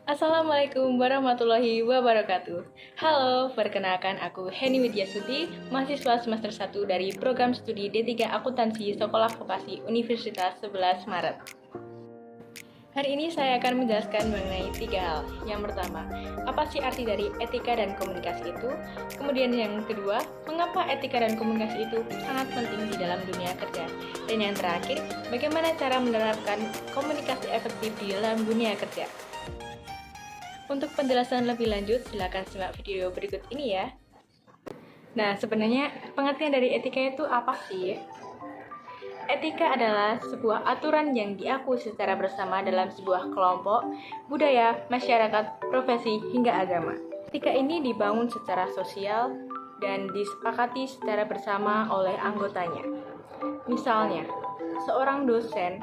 Assalamualaikum warahmatullahi wabarakatuh. Halo, perkenalkan aku Heni Widyasuti, mahasiswa semester 1 dari program studi D3 Akuntansi Sekolah Vokasi Universitas 11 Maret. Hari ini saya akan menjelaskan mengenai 3 hal. Yang pertama, apa sih arti dari etika dan komunikasi itu? Kemudian yang kedua, mengapa etika dan komunikasi itu sangat penting di dalam dunia kerja? Dan yang terakhir, bagaimana cara menerapkan komunikasi efektif di dalam dunia kerja? Untuk penjelasan lebih lanjut, silakan simak video berikut ini ya. Nah, sebenarnya pengertian dari etika itu apa sih? Etika adalah sebuah aturan yang diakui secara bersama dalam sebuah kelompok, budaya, masyarakat, profesi, hingga agama. Etika ini dibangun secara sosial dan disepakati secara bersama oleh anggotanya. Misalnya, seorang dosen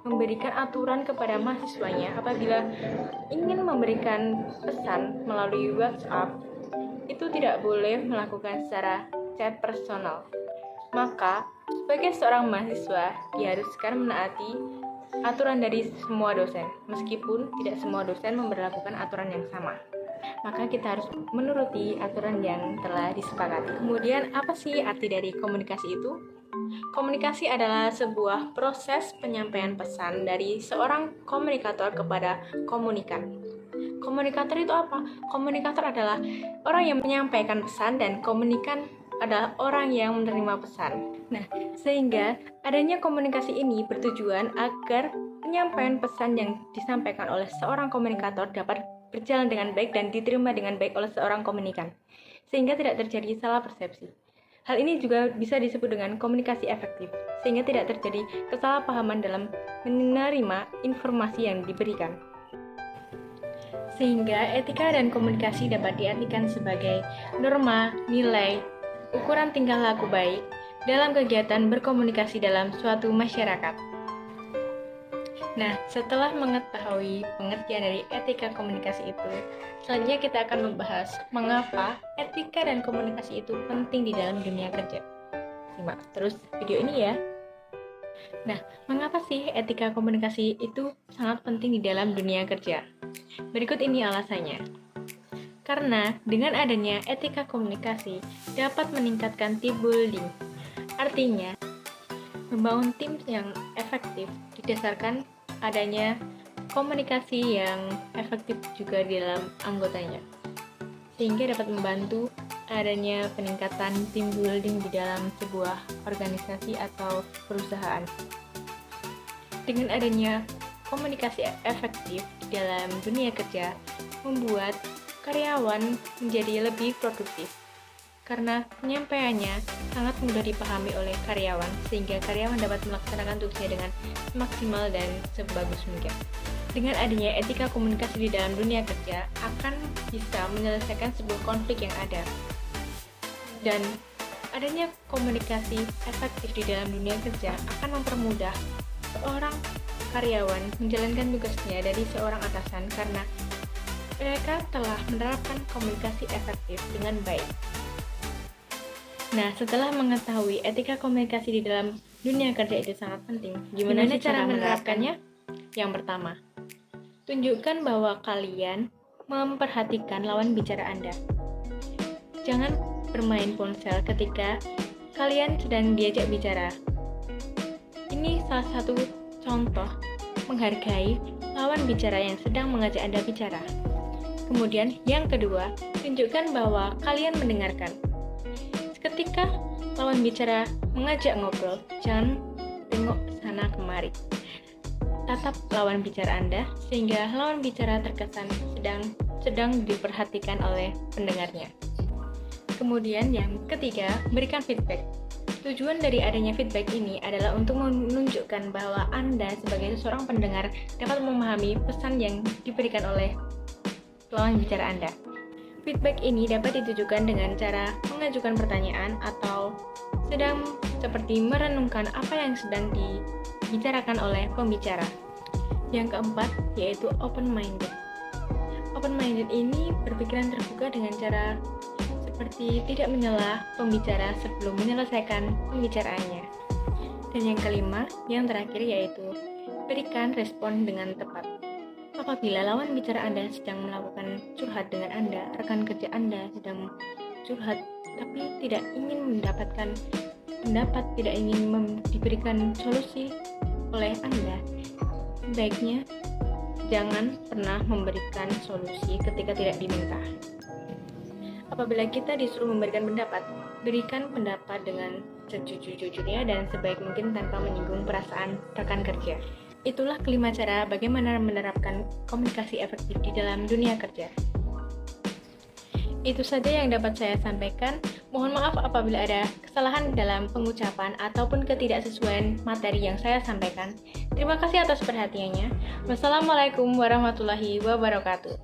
memberikan aturan kepada mahasiswanya apabila ingin memberikan pesan melalui WhatsApp, itu tidak boleh melakukan secara chat personal. Maka, sebagai seorang mahasiswa, diharuskan menaati aturan dari semua dosen, meskipun tidak semua dosen memberlakukan aturan yang sama. Maka kita harus menuruti aturan yang telah disepakati. Kemudian, apa sih arti dari komunikasi itu? Komunikasi adalah sebuah proses penyampaian pesan dari seorang komunikator kepada komunikan. Komunikator itu apa? Komunikator adalah orang yang menyampaikan pesan dan komunikan adalah orang yang menerima pesan. Nah, sehingga adanya komunikasi ini bertujuan agar penyampaian pesan yang disampaikan oleh seorang komunikator dapat berjalan dengan baik dan diterima dengan baik oleh seorang komunikan, sehingga tidak terjadi salah persepsi. Hal ini juga bisa disebut dengan komunikasi efektif, sehingga tidak terjadi kesalahpahaman dalam menerima informasi yang diberikan. Sehingga etika dan komunikasi dapat diartikan sebagai norma, nilai, ukuran tingkah laku baik dalam kegiatan berkomunikasi dalam suatu masyarakat. Nah, setelah mengetahui pengertian dari etika komunikasi itu, selanjutnya kita akan membahas mengapa etika dan komunikasi itu penting di dalam dunia kerja. Simak terus video ini ya. Nah, mengapa sih etika komunikasi itu sangat penting di dalam dunia kerja? Berikut ini alasannya. Karena dengan adanya etika komunikasi dapat meningkatkan team building. Artinya, membangun tim yang efektif didasarkan adanya komunikasi yang efektif juga di dalam anggotanya, sehingga dapat membantu adanya peningkatan team building di dalam sebuah organisasi atau perusahaan. Dengan adanya komunikasi efektif di dalam dunia kerja, membuat karyawan menjadi lebih produktif, karena penyampaiannya sangat mudah dipahami oleh karyawan, sehingga karyawan dapat melaksanakan tugasnya dengan maksimal dan sebagus mungkin. Dengan adanya etika komunikasi di dalam dunia kerja, akan bisa menyelesaikan sebuah konflik yang ada. Dan adanya komunikasi efektif di dalam dunia kerja akan mempermudah seorang karyawan menjalankan tugasnya dari seorang atasan, karena mereka telah menerapkan komunikasi efektif dengan baik. Nah, setelah mengetahui etika komunikasi di dalam dunia kerja itu sangat penting, gimana cara menerapkannya? Yang pertama, tunjukkan bahwa kalian memperhatikan lawan bicara Anda. Jangan bermain ponsel ketika kalian sedang diajak bicara. Ini salah satu contoh menghargai lawan bicara yang sedang mengajak Anda bicara. Kemudian, yang kedua, tunjukkan bahwa kalian mendengarkan. Ketika lawan bicara mengajak ngobrol, jangan tengok sana kemari. Tatap lawan bicara Anda sehingga lawan bicara terkesan sedang diperhatikan oleh pendengarnya. Kemudian yang ketiga, berikan feedback. Tujuan dari adanya feedback ini adalah untuk menunjukkan bahwa Anda sebagai seorang pendengar dapat memahami pesan yang diberikan oleh lawan bicara Anda. Feedback ini dapat ditujukan dengan cara mengajukan pertanyaan atau sedang seperti merenungkan apa yang sedang dibicarakan oleh pembicara. Yang keempat, yaitu open-minded. Open-minded ini berpikiran terbuka dengan cara seperti tidak menyela pembicara sebelum menyelesaikan pembicaraannya. Dan yang kelima, yang terakhir, yaitu berikan respon dengan tepat. Apabila lawan bicara Anda sedang melakukan curhat dengan Anda, rekan kerja Anda sedang curhat tapi tidak ingin mendapatkan pendapat, tidak ingin diberikan solusi oleh Anda, sebaiknya jangan pernah memberikan solusi ketika tidak diminta. Apabila kita disuruh memberikan pendapat, berikan pendapat dengan sejujur-jujurnya dan sebaik mungkin tanpa menyinggung perasaan rekan kerja. Itulah 5 cara bagaimana menerapkan komunikasi efektif di dalam dunia kerja. Itu saja yang dapat saya sampaikan. Mohon maaf apabila ada kesalahan dalam pengucapan ataupun ketidaksesuaian materi yang saya sampaikan. Terima kasih atas perhatiannya. Wassalamualaikum warahmatullahi wabarakatuh.